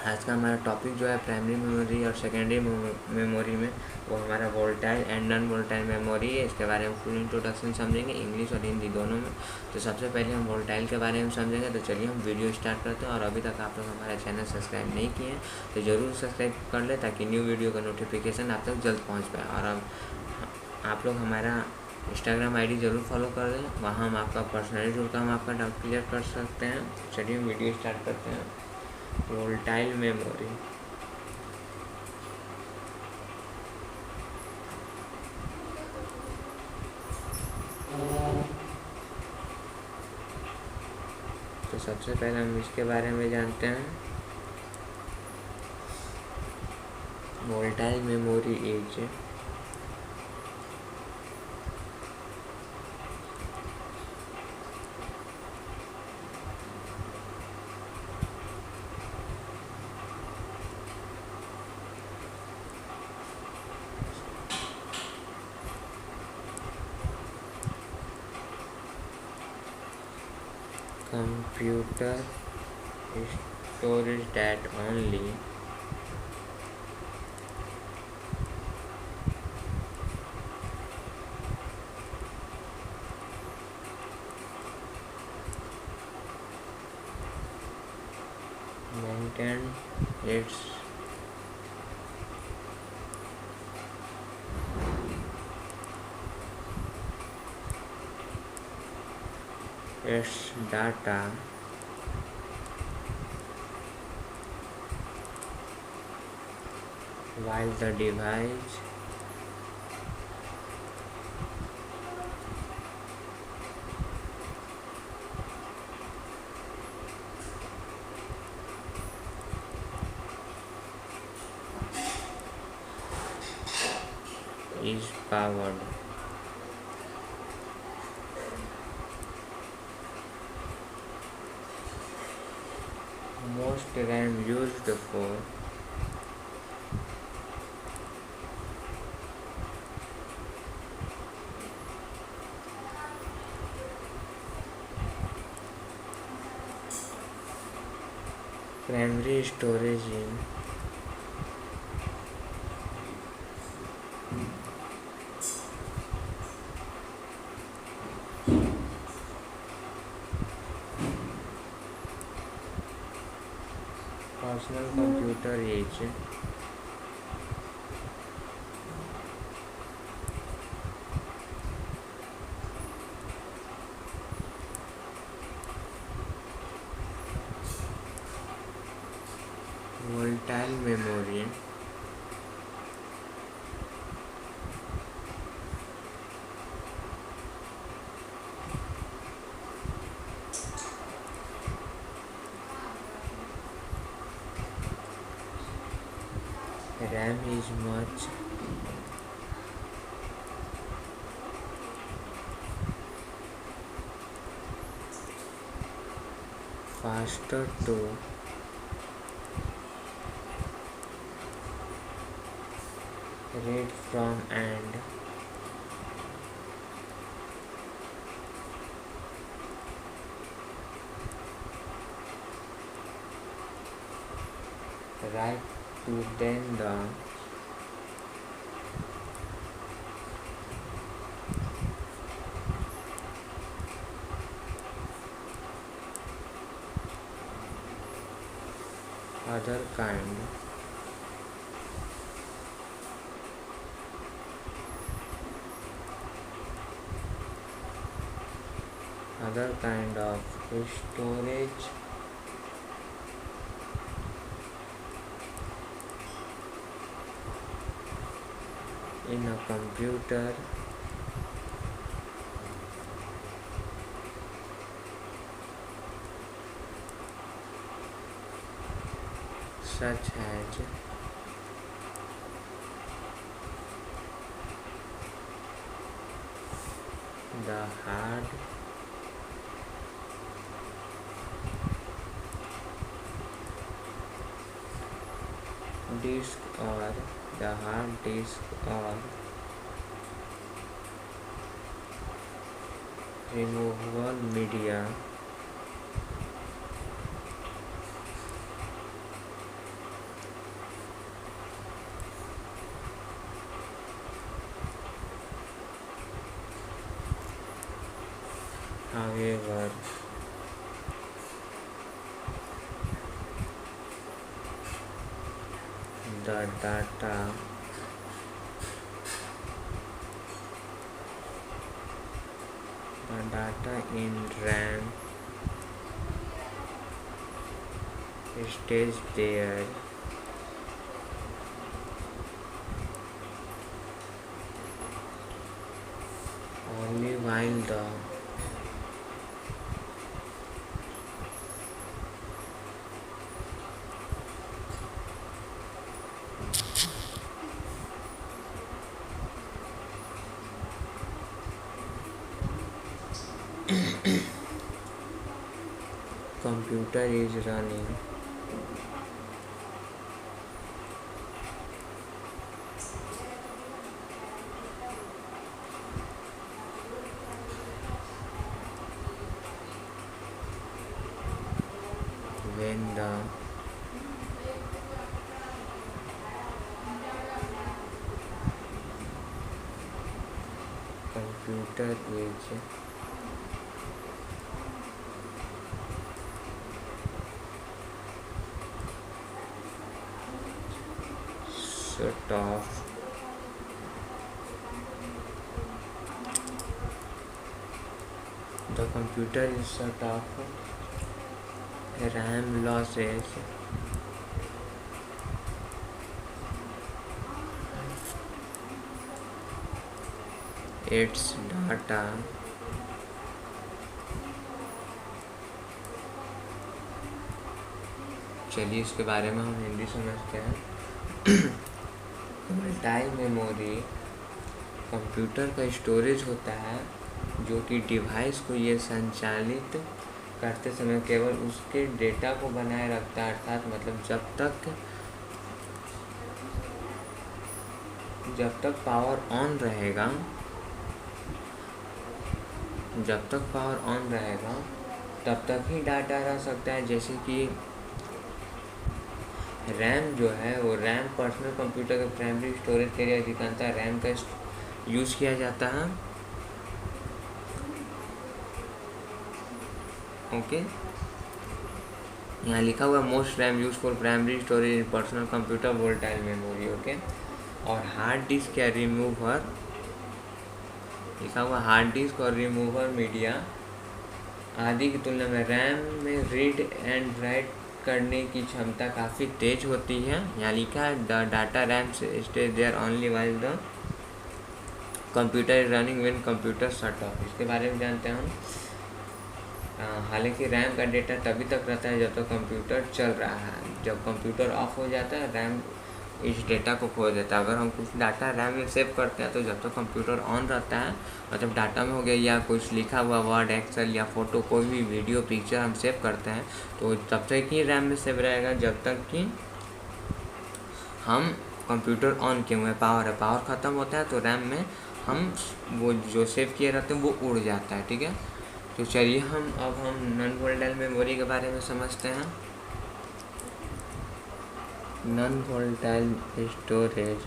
आज का हमारा टॉपिक जो है प्राइमरी मेमोरी और सेकेंडरी मेमोरी में, वो हमारा volatile and non volatile memory है। इसके बारे में फुल इंट्रोडक्शन समझेंगे, इंग्लिश और हिंदी दोनों में। तो सबसे पहले हम वोलेटाइल के बारे में समझेंगे। तो चलिए हम वीडियो स्टार्ट करते हैं। और अभी तक आप लोग हमारा चैनल सब्सक्राइब नहीं किए हैं तो ज़रूर सब्सक्राइब कर ले, ताकि न्यू वीडियो का नोटिफिकेशन आप तक जल्द पहुँच पाए। और अब आप लोग हमारा इंस्टाग्राम आईडी ज़रूर फॉलो कर दें, वहाँ हम आपका पर्सनली जुड़कर हम आपका डाउट क्लियर कर सकते हैं। चलिए हम वीडियो स्टार्ट करते हैं। Volatile memory. तो सबसे पहले हम इसके बारे में जानते हैं। Volatile memory is computer storage that only maintain its data while the device is powered. Most RAM used for primary storage in personal computer is volatile memory RAM is much faster to read from and write to than the other kind of storage in a computer such as the hard disk or removable media However, the data in RAM stays there only while the computer is running. When the computer is shut off, the computer is shut off, RAM losses its data चलिए इसके बारे में हम हिंदी समझते हैं। Volatile memory computer का storage होता है जो कि डिवाइस को ये संचालित करते समय केवल उसके डेटा को बनाए रखता है, अर्थात मतलब जब तक पावर ऑन रहेगा तब तक ही डाटा रह सकता है। जैसे कि रैम जो है वो रैम पर्सनल कंप्यूटर के प्राइमरी स्टोरेज के लिए अधिकांशतः रैम का यूज़ किया जाता है। ओके, यहाँ लिखा हुआ most RAM use for primary storage in personal computer volatile memory. Okay, और हार्ड डिस्क या रिमूवर लिखा हुआ हार्ड डिस्क और रिमूवर मीडिया आदि की तुलना में रैम में रीड एंड राइट करने की क्षमता काफ़ी तेज होती है। यहाँ लिखा है the data RAM stay there only while the computer is running when computer shut off. इसके बारे में जानते हैं हम। हालांकि रैम का डेटा तभी तक रहता है जब तक कंप्यूटर चल रहा है। जब कंप्यूटर ऑफ हो जाता है रैम इस डेटा को खो देता है। अगर हम कुछ डाटा रैम में सेव करते हैं तो जब तक कंप्यूटर ऑन रहता है, मतलब डाटा में हो गया या कुछ लिखा हुआ वर्ड एक्सेल या फोटो कोई भी वीडियो पिक्चर हम सेव करते हैं तो तब तक ही रैम में सेव रहेगा जब तक कि हम कंप्यूटर ऑन किए हुए पावर ख़त्म होता है तो रैम में हम वो जो सेव किए रहते हैं वो उड़ जाता है। ठीक है, तो चलिए हम नॉन वोलेटाइल मेमोरी के बारे में समझते हैं। Non volatile storage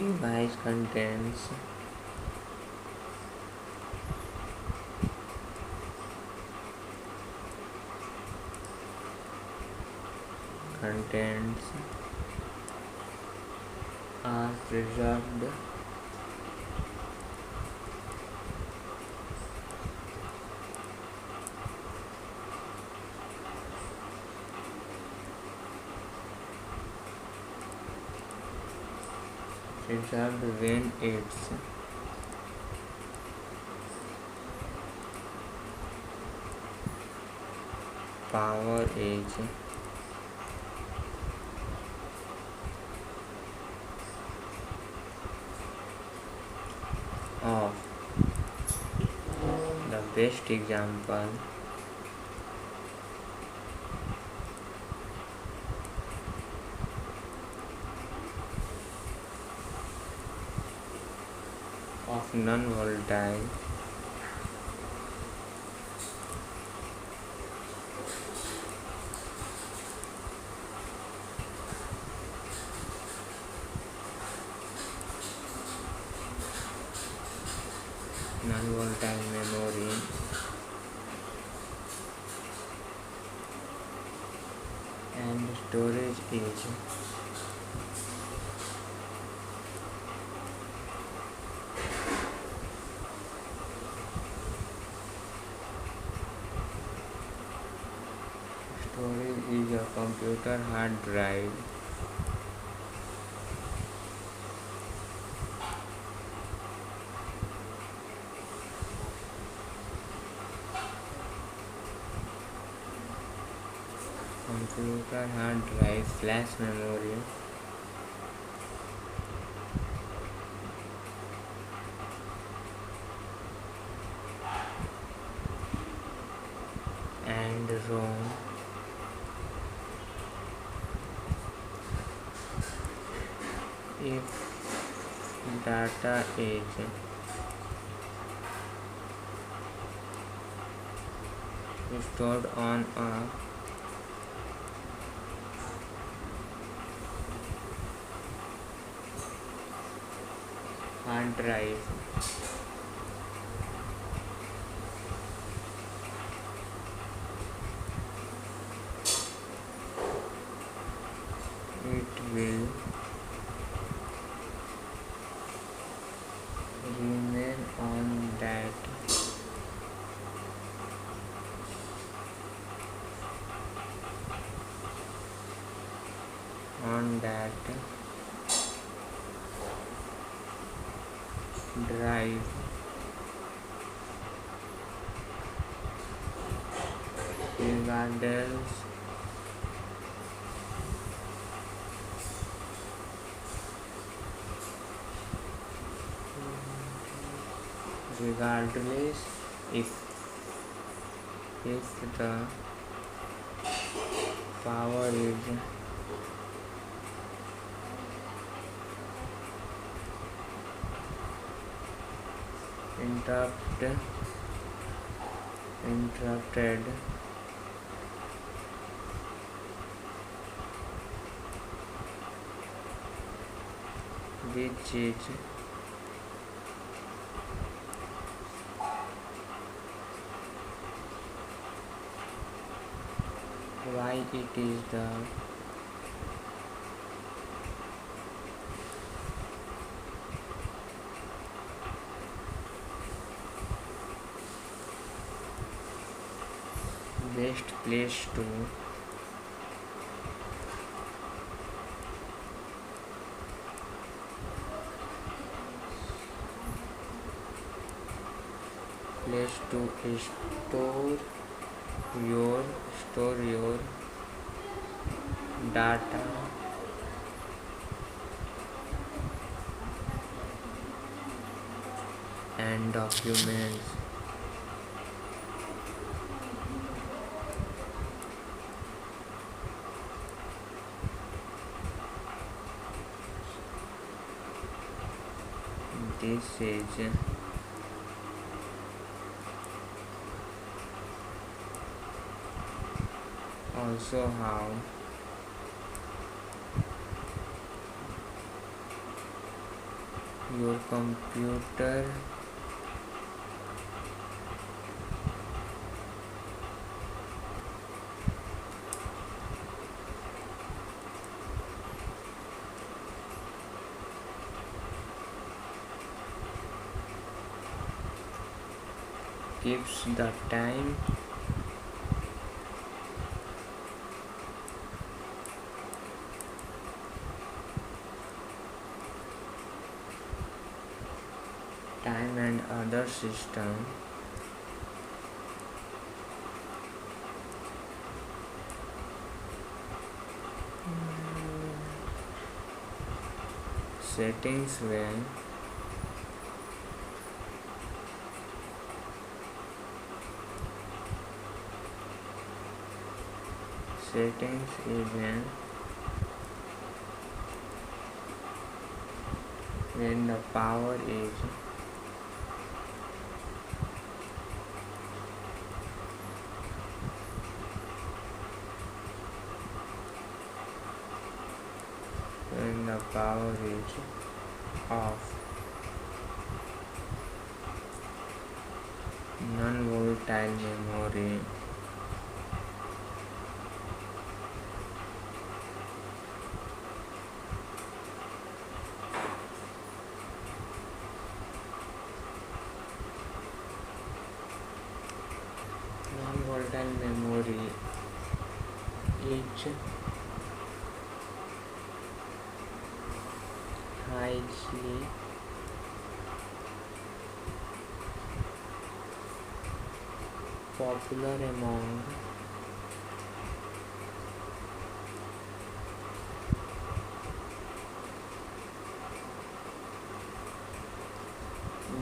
device contains are preserved when its power is off. The best example of non-volatile non-volatile memory and storage is a computer hard drive flash memory and ROM if data is stored on a hard drive, it will remain on that drive regardless if the power is interrupted. Which is why it is the best place to store your data and documents. This is also how your computer keeps the time and other system settings when the power is off. Non volatile memory is highly popular among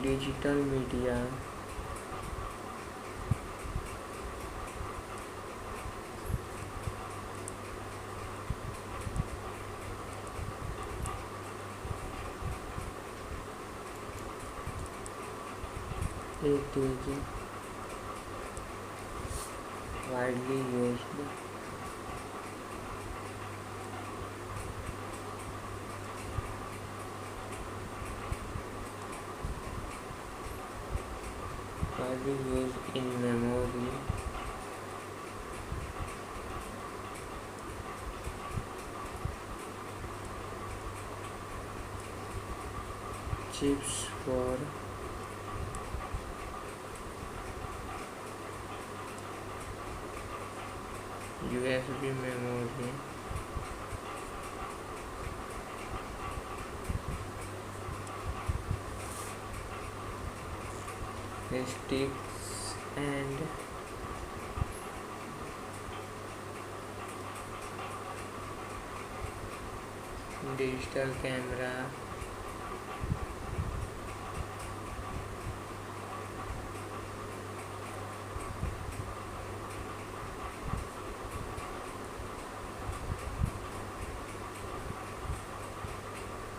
digital media it is widely used in memory chips for USB memory sticks and digital camera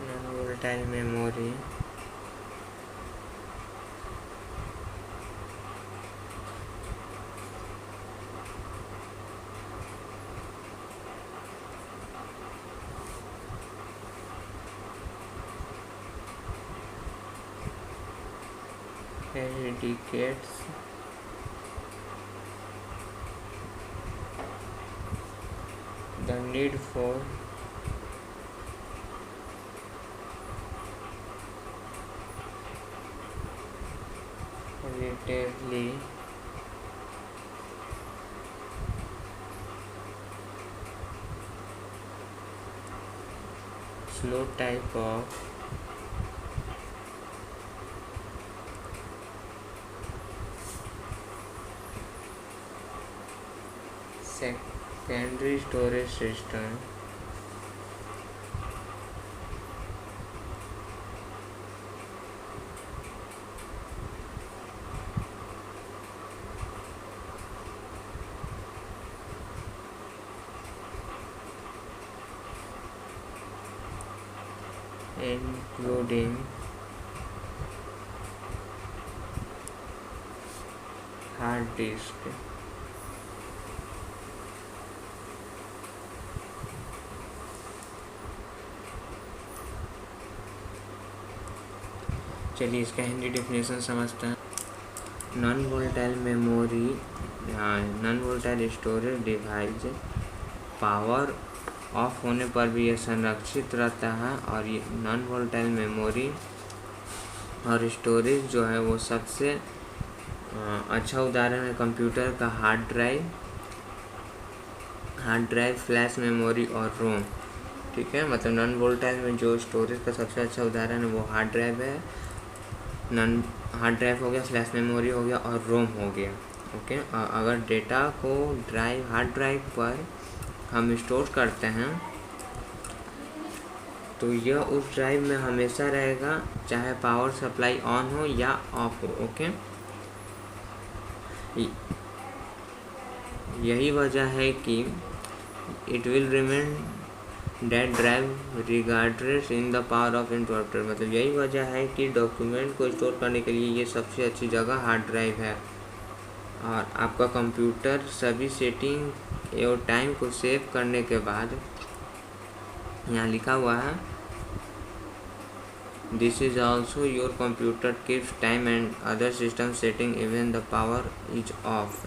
non-volatile memory indicates the need for relatively slow type of secondary storage system including hard disk चलिए इसका Hindi definition समझते हैं non volatile memory non volatile storage device power of होने पर भी यह संरक्षित रहता है और ये नॉन वोलेटाइल मेमोरी और स्टोरेज जो है वो सबसे अच्छा उदाहरण है कंप्यूटर का हार्ड ड्राइव फ्लैश मेमोरी और रोम। ठीक है, मतलब नॉन वोलेटाइल में जो स्टोरेज का सबसे अच्छा उदाहरण है वो हार्ड ड्राइव है। हार्ड ड्राइव हो गया, फ्लैश मेमोरी हो गया और रोम हो गया। ओके, अगर डेटा को हार्ड ड्राइव पर हम स्टोर करते हैं तो यह उस ड्राइव में हमेशा रहेगा, चाहे पावर सप्लाई ऑन हो या ऑफ हो। ओके, यही वजह है कि it will remain that drive regardless in the power of interrupter. मतलब यही वजह है कि डॉक्यूमेंट को स्टोर करने के लिए ये सबसे अच्छी जगह हार्ड ड्राइव है। और आपका कंप्यूटर सभी सेटिंग और टाइम को सेव करने के बाद यहाँ लिखा हुआ है this is also your computer keeps time and other system setting even the power is of.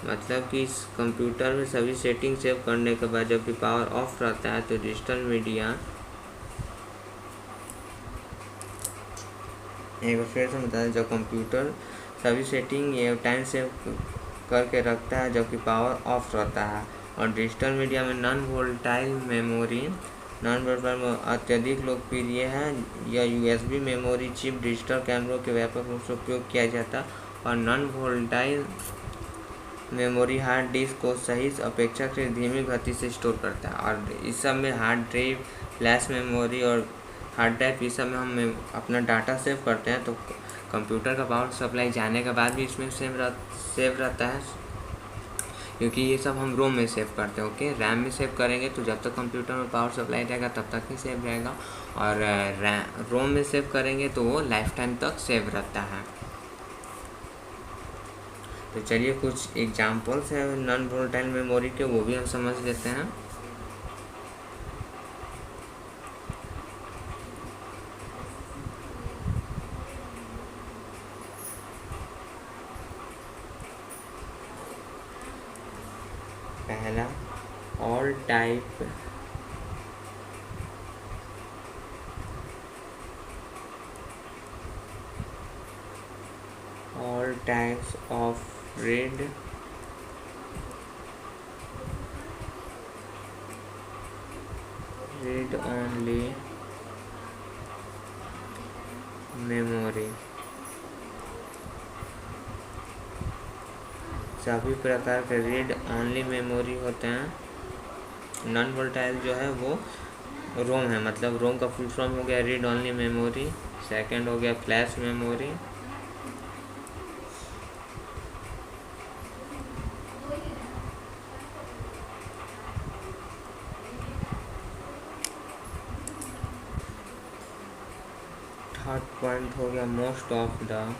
मतलब कि इस कंप्यूटर में सभी सेटिंग सेव करने के बाद जब भी पावर ऑफ रहता है तो डिजिटल मीडिया, एक बार फिर से बता दें, जब कंप्यूटर सभी सेटिंग या टाइम सेव करके रखता है जबकि पावर ऑफ रहता है। और डिजिटल मीडिया में non volatile memory, non volatile अत्यधिक लोकप्रिय है। यह यूएसबी मेमोरी चिप डिजिटल कैमरों के व्यापक रूप से उपयोग किया जाता है। और non volatile memory hard disk को सही अपेक्षाकृत धीमी गति से स्टोर करता है। और इस सब में हार्ड ड्राइव, फ्लैश मेमोरी और हार्ड ड्राइव, इस सब में हम अपना डाटा सेव करते हैं। तो कंप्यूटर का पावर सप्लाई जाने के बाद भी इसमें सेव रहता है, क्योंकि ये सब हम रोम में सेव करते हैं। ओके, रैम में सेव करेंगे तो जब तक कंप्यूटर में पावर सप्लाई रहेगा तब तक ही सेव रहेगा। और रोम में सेव करेंगे तो वो लाइफ टाइम तक सेव रहता है। तो चलिए कुछ एग्जांपल्स है नॉन वोलेटाइल मेमोरी के, वो भी हम समझ लेते हैं। पहला, all types of read only memory. सभी प्रकार के रीड ओनली मेमोरी होते हैं। नॉन वोलेटाइल जो है वो रोम है, मतलब रोम का फुल फॉर्म हो गया रीड ओनली मेमोरी। सेकंड हो गया फ्लैश मेमोरी। थर्ड पॉइंट हो गया most of the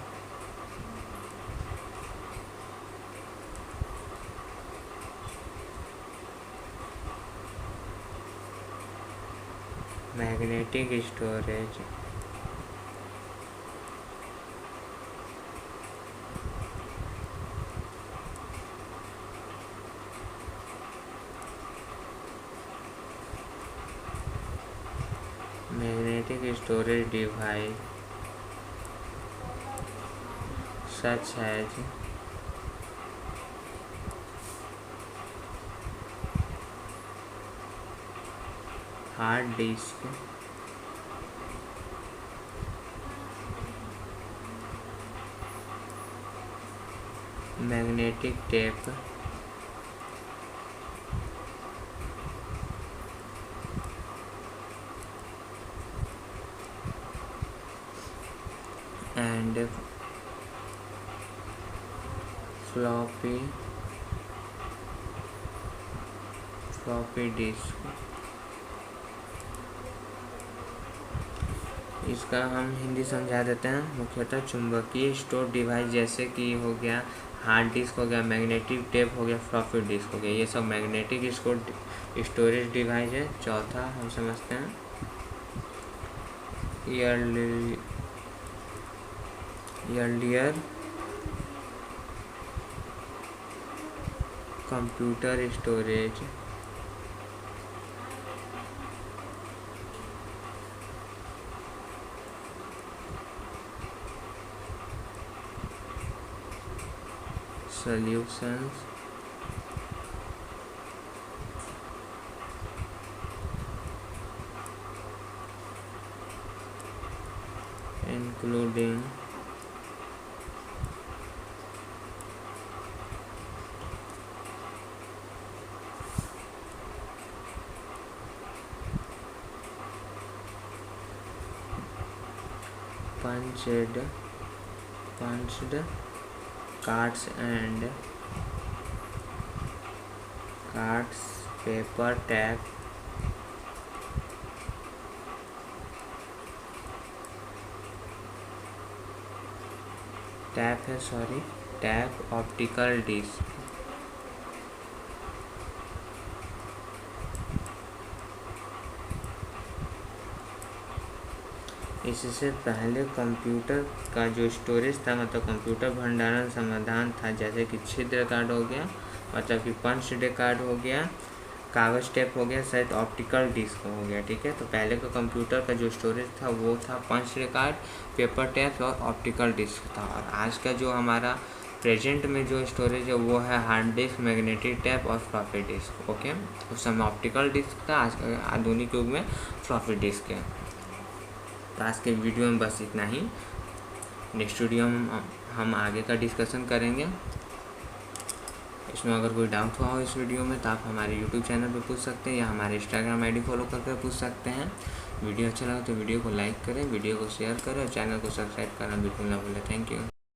magnetic storage. Magnetic storage device such as hard disk, magnetic tape, and floppy disk. इसका हम हिंदी समझा देते हैं। मुख्यतः चुंबकीय स्टोर डिवाइस जैसे कि हो गया हार्ड डिस्क, हो गया मैग्नेटिक टेप, हो गया फ्लॉपी डिस्क हो गया, ये सब मैग्नेटिक स्टोरेज डिवाइस है। चौथा हम समझते हैं earlier computer storage solutions including punched cards and paper tape optical disk. इससे पहले कंप्यूटर का जो स्टोरेज था, मतलब कंप्यूटर भंडारण समाधान था, जैसे कि छिद्र कार्ड हो गया, मतलब कि पंच डे कार्ड हो गया, कागज़ टेप हो गया, शायद ऑप्टिकल डिस्क हो गया। ठीक है, तो पहले का कंप्यूटर का जो स्टोरेज था वो था पंच डे कार्ड, पेपर टेप और ऑप्टिकल डिस्क था। और आज का जो हमारा प्रेजेंट में जो स्टोरेज है वो है हार्ड डिस्क, मैग्नेटिक टेप और फ्लॉपी डिस्क। ओके, उस समय ऑप्टिकल डिस्क था, आज आधुनिक युग में फ्लॉपी डिस्क है। तो आज के वीडियो में बस इतना ही। नेक्स्ट वीडियो में हम आगे का डिस्कशन करेंगे। इसमें अगर कोई डाउट हुआ हो इस वीडियो में तो आप हमारे यूट्यूब चैनल पे पूछ सकते हैं या हमारे इंस्टाग्राम आईडी फॉलो करके पूछ सकते हैं। वीडियो अच्छा लगा तो वीडियो को लाइक करें, वीडियो को शेयर करें और चैनल को सब्सक्राइब करना बिल्कुल ना भूलें। Thank you.